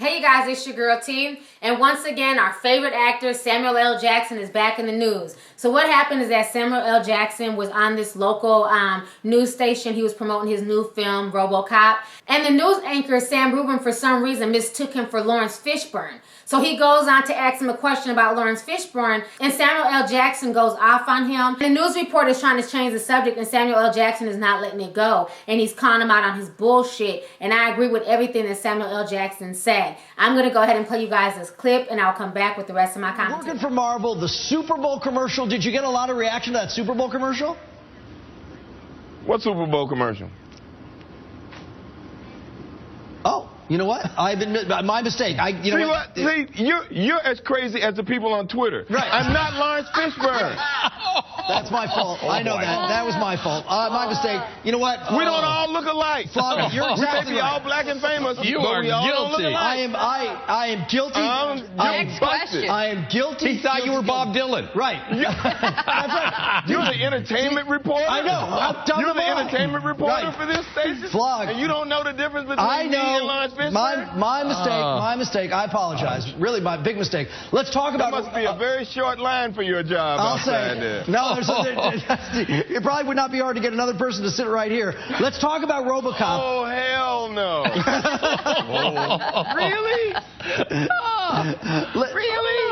Hey you guys, it's your girl T, and once again our favorite actor Samuel L. Jackson is back in the news. So what happened is that Samuel L. Jackson was on this local news station. He was promoting his new film RoboCop, and the news anchor Sam Rubin for some reason mistook him for Laurence Fishburne. So he goes on to ask him a question about Laurence Fishburne, and Samuel L. Jackson goes off on him. The news reporter is trying to change the subject, and Samuel L. Jackson is not letting it go, and he's calling him out on his bullshit, and I agree with everything that Samuel L. Jackson said. I'm going to go ahead and play you guys this clip, and I'll come back with the rest of my commentary. Working for Marvel, the Super Bowl commercial, did you get a lot of reaction to that Super Bowl commercial? What Super Bowl commercial? Oh, you know what? I've admit my mistake. See, you're as crazy as the people on Twitter. Right. I'm not Laurence Fishburne. That's my fault. I know that. That was my fault. My mistake. You know what? We don't all look alike. Flavia, you're We may exactly be right. all black and famous, You but are we all don't look guilty. alike. I am guilty. Next question. I am guilty. He thought you were Bob Dylan. Right. That's right. You're the entertainment reporter? I know. I'll tell You're them the all. entertainment reporter Right. for this station? Flog. And you don't know the difference between I me and Laurence know. Fishburne? My mistake. My mistake. I apologize. Really, my big mistake. Let's talk That about. must be a very short line for your job I'll outside say. there. No, it probably would not be hard to get another person to sit right here. Let's talk about RoboCop. Oh, hell no. Really? Really?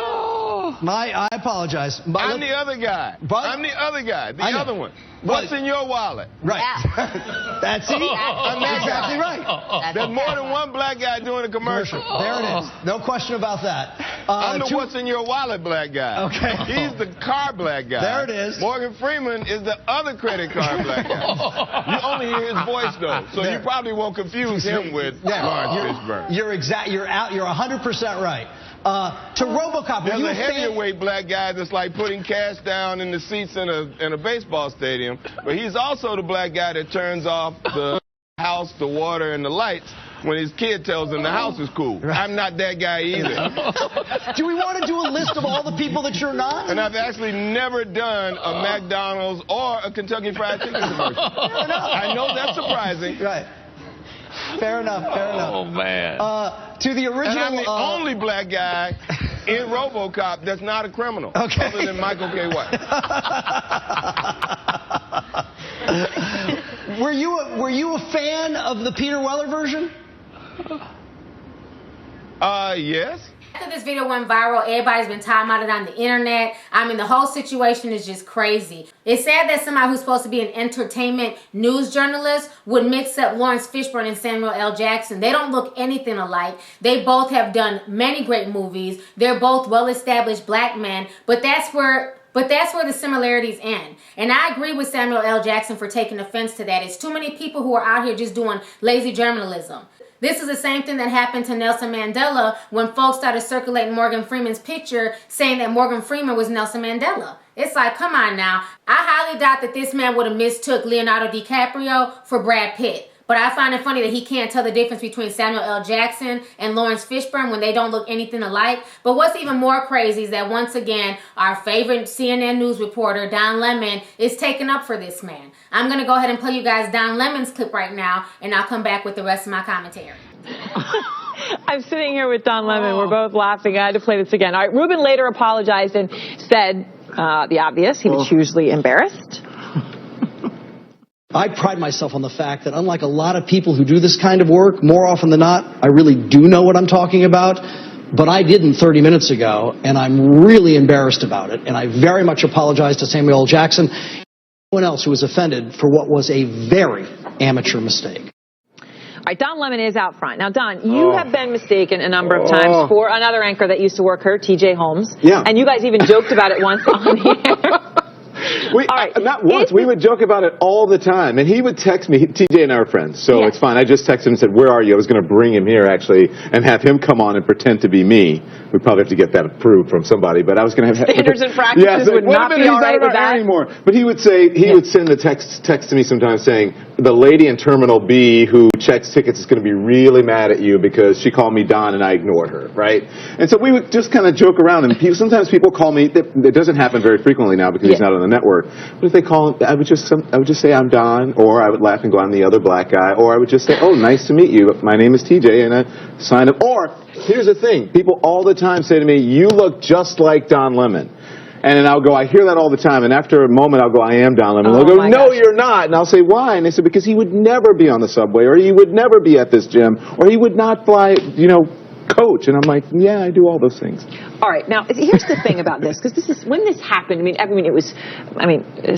I apologize. I'm the other guy. I'm the other guy. The other one. What's in your wallet? Right. That's it. I'm that exactly guy. right. There's more than one black guy doing a commercial. There it is. No question about that. I'm the what's in your wallet black guy. Okay. He's the car black guy. There it is. Morgan Freeman is the other credit card black guy. You only hear his voice though, so you probably won't confuse him with Laurence Fishburne. You're 100% right. To RoboCop, There's a heavyweight black guy that's like putting cash down in the seats in a baseball stadium, but he's also the black guy that turns off the house, the water, and the lights when his kid tells him the house is cool. Right. I'm not that guy either. Do we want to do a list of all the people that you're not? And I've actually never done a McDonald's or a Kentucky Fried Chicken commercial. I know that's surprising. Right. Fair enough. Oh, man. To the original. And I'm the only black guy in RoboCop that's not a criminal, other than Michael K. White. Were you a fan of the Peter Weller version? Yes. After this video went viral, everybody's been talking about it on the internet. I mean, the whole situation is just crazy. It's sad that somebody who's supposed to be an entertainment news journalist would mix up Laurence Fishburne and Samuel L. Jackson. They don't look anything alike. They both have done many great movies. They're both well-established black men, but that's where the similarities end. And I agree with Samuel L. Jackson for taking offense to that. It's too many people who are out here just doing lazy journalism. This is the same thing that happened to Nelson Mandela when folks started circulating Morgan Freeman's picture saying that Morgan Freeman was Nelson Mandela. It's like, come on now. I highly doubt that this man would have mistook Leonardo DiCaprio for Brad Pitt. But I find it funny that he can't tell the difference between Samuel L. Jackson and Laurence Fishburne when they don't look anything alike. But what's even more crazy is that once again, our favorite CNN news reporter, Don Lemon, is taken up for this man. I'm going to go ahead and play you guys Don Lemon's clip right now, and I'll come back with the rest of my commentary. I'm sitting here with Don Lemon. We're both laughing. I had to play this again. All right, Rubin later apologized and said the obvious. He was hugely embarrassed. I pride myself on the fact that unlike a lot of people who do this kind of work, more often than not, I really do know what I'm talking about. But I didn't 30 minutes ago, and I'm really embarrassed about it. And I very much apologize to Samuel L. Jackson and anyone else who was offended for what was a very amateur mistake. All right, Don Lemon is out front. Now, Don, you have been mistaken a number of times for another anchor that used to work here, TJ Holmes. Yeah. And you guys even joked about it once on the air. Not once. We would joke about it all the time. And he would text me. TJ and I are friends, so it's fine. I just texted him and said, where are you? I was going to bring him here, actually, and have him come on and pretend to be me. We'd probably have to get that approved from somebody, but I was going to have... Standards and practices would not be all right with that. Anymore. But he would say, he would send the text to me sometimes saying, the lady in Terminal B who checks tickets is going to be really mad at you because she called me Don and I ignored her, right? And so we would just kind of joke around, and sometimes people call me, it doesn't happen very frequently now because he's not on the network. network. But if they call him, I would just say I'm Don, or I would laugh and go, I'm the other black guy, or I would just say, oh, nice to meet you. My name is TJ, and I sign up. Or here's the thing: people all the time say to me, you look just like Don Lemon. And then I'll go, I hear that all the time. And after a moment, I'll go, I am Don Lemon. They'll go, no, you're not. And I'll say, why? And they say, because he would never be on the subway, or he would never be at this gym, or he would not fly, coach. And I'm like, yeah, I do all those things. All right. Now, here's the thing about this, because when this happened,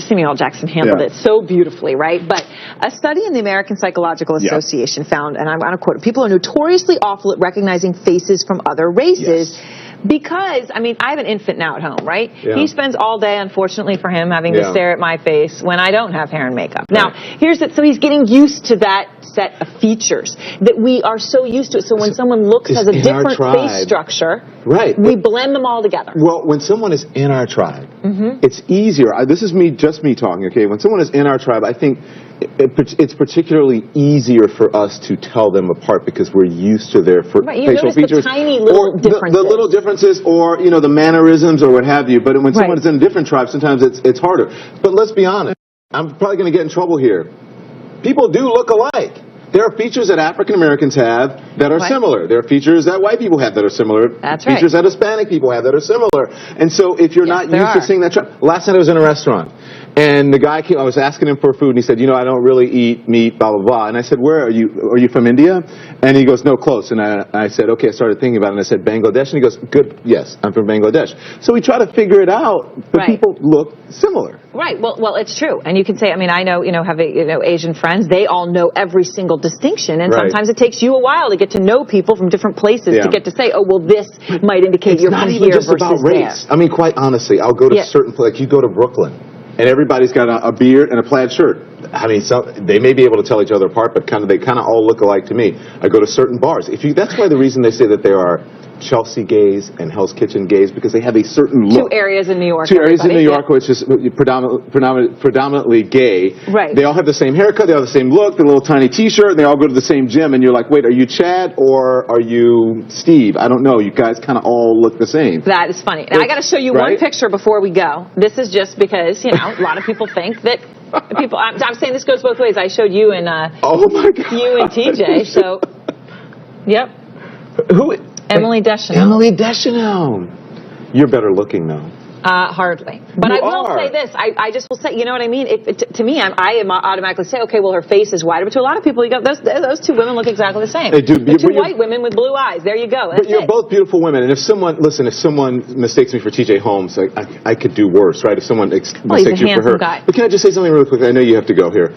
Samuel L. Jackson handled it so beautifully, right? But a study in the American Psychological Association found, and I'm going to quote, people are notoriously awful at recognizing faces from other races. Yes. Because, I have an infant now at home, right? Yeah. He spends all day, unfortunately for him, having to stare at my face when I don't have hair and makeup. Right. Now, so he's getting used to that set of features that we are so used to it. So when someone has a different face structure, we blend them all together. Well, when someone is in our tribe, it's easier. This is just me talking, okay? When someone is in our tribe, I think it's particularly easier for us to tell them apart because we're used to their facial features. The tiny little differences. The little differences, or the mannerisms or what have you. But when someone is in a different tribe, sometimes it's harder. But let's be honest. I'm probably going to get in trouble here. People do look alike. There are features that African Americans have that are similar. There are features that white people have that are similar. That's features that Hispanic people have that are similar. And so if you're not used to seeing that, last night I was in a restaurant. And the guy came, I was asking him for food, and he said, I don't really eat meat, blah, blah, blah. And I said, where are you? Are you from India? And he goes, no, close. And I said, okay, I started thinking about it, and I said, Bangladesh? And he goes, good, yes, I'm from Bangladesh. So we try to figure it out, but people look similar. Right, well, it's true. And you can say, I know, have Asian friends, they all know every single distinction, and sometimes it takes you a while to get to know people from different places to get to say, oh, well, this might indicate you're from here versus there. It's not even just about race. Quite honestly, I'll go to certain places, like you go to Brooklyn, and everybody's got a beard and a plaid shirt. They may be able to tell each other apart, but they kind of all look alike to me. I go to certain bars. That's why the reason they say that there are Chelsea gays and Hell's Kitchen gays, because they have a certain look. Two areas in New York. Which is predominantly gay. Right. They all have the same haircut. They all have the same look. The little tiny T-shirt. And they all go to the same gym. And you're like, wait, are you Chad or are you Steve? I don't know. You guys kind of all look the same. That is funny. Now, I got to show you one picture before we go. This is just because a lot of people think that. I'm saying this goes both ways. I showed you and oh my God. You and TJ. So, yep. Who? Emily Deschanel. Emily Deschanel. You're better looking though. Hardly. But I will say this. I just will say, you know what I mean? To me, I automatically say, okay, well, her face is wider. But to a lot of people, you go, those two women look exactly the same. They do. The two white women with blue eyes. There you go. But you're both beautiful women. And if someone mistakes me for TJ Holmes, I could do worse, right? If someone mistakes you for her. Guy. But can I just say something really quick? I know you have to go here.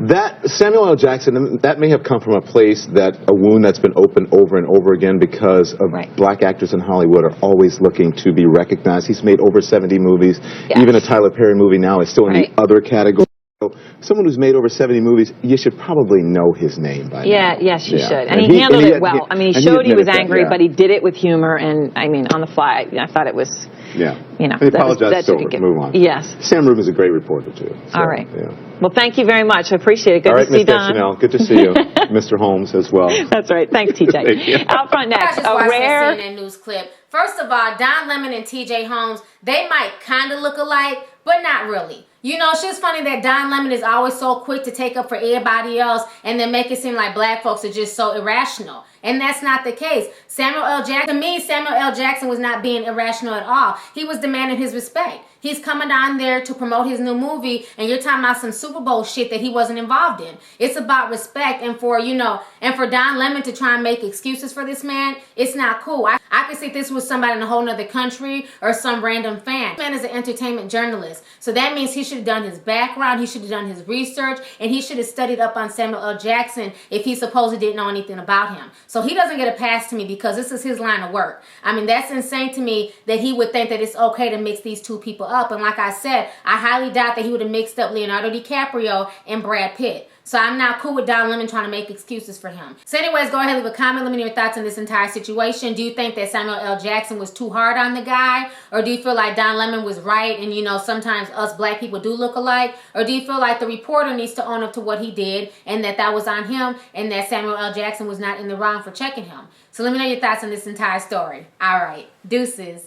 That Samuel L. Jackson, that may have come from a place a wound that's been opened over and over again because of black actors in Hollywood are always looking to be recognized. He's made over 70 movies. Yes. Even a Tyler Perry movie now is still in the other category. So someone who's made over 70 movies, you should probably know his name by now. Yes, you should. And he handled it well. He showed he was angry, but he did it with humor. And, on the fly, I thought it was... Yeah. He apologized, so move on. Yes. Sam Rubin is a great reporter, too. So, all right. Yeah. Well, thank you very much. I appreciate it. Good to see Don. Chanel. Good to see you. Mr. Holmes as well. That's right. Thanks, TJ. Thank you. Out front next, a rare CNN news clip. First of all, Don Lemon and TJ Holmes, they might kind of look alike, but not really. It's just funny that Don Lemon is always so quick to take up for everybody else and then make it seem like black folks are just so irrational. And that's not the case. Samuel L. Jackson was not being irrational at all. He was demanding his respect. He's coming down there to promote his new movie, and you're talking about some Super Bowl shit that he wasn't involved in. It's about respect, and for Don Lemon to try and make excuses for this man, it's not cool. I could say this was somebody in a whole nother country or some random fan. This man is an entertainment journalist, so that means he should have done his background, he should have done his research, and he should have studied up on Samuel L. Jackson if he supposedly didn't know anything about him. So he doesn't get a pass to me because this is his line of work. That's insane to me that he would think that it's okay to mix these two people up. And like I said, I highly doubt that he would have mixed up Leonardo DiCaprio and Brad Pitt. So I'm not cool with Don Lemon trying to make excuses for him. So anyways, go ahead and leave a comment. Let me know your thoughts on this entire situation. Do you think that Samuel L. Jackson was too hard on the guy? Or do you feel like Don Lemon was right and, sometimes us black people do look alike? Or do you feel like the reporter needs to own up to what he did and that was on him and that Samuel L. Jackson was not in the wrong for checking him? So let me know your thoughts on this entire story. All right. Deuces.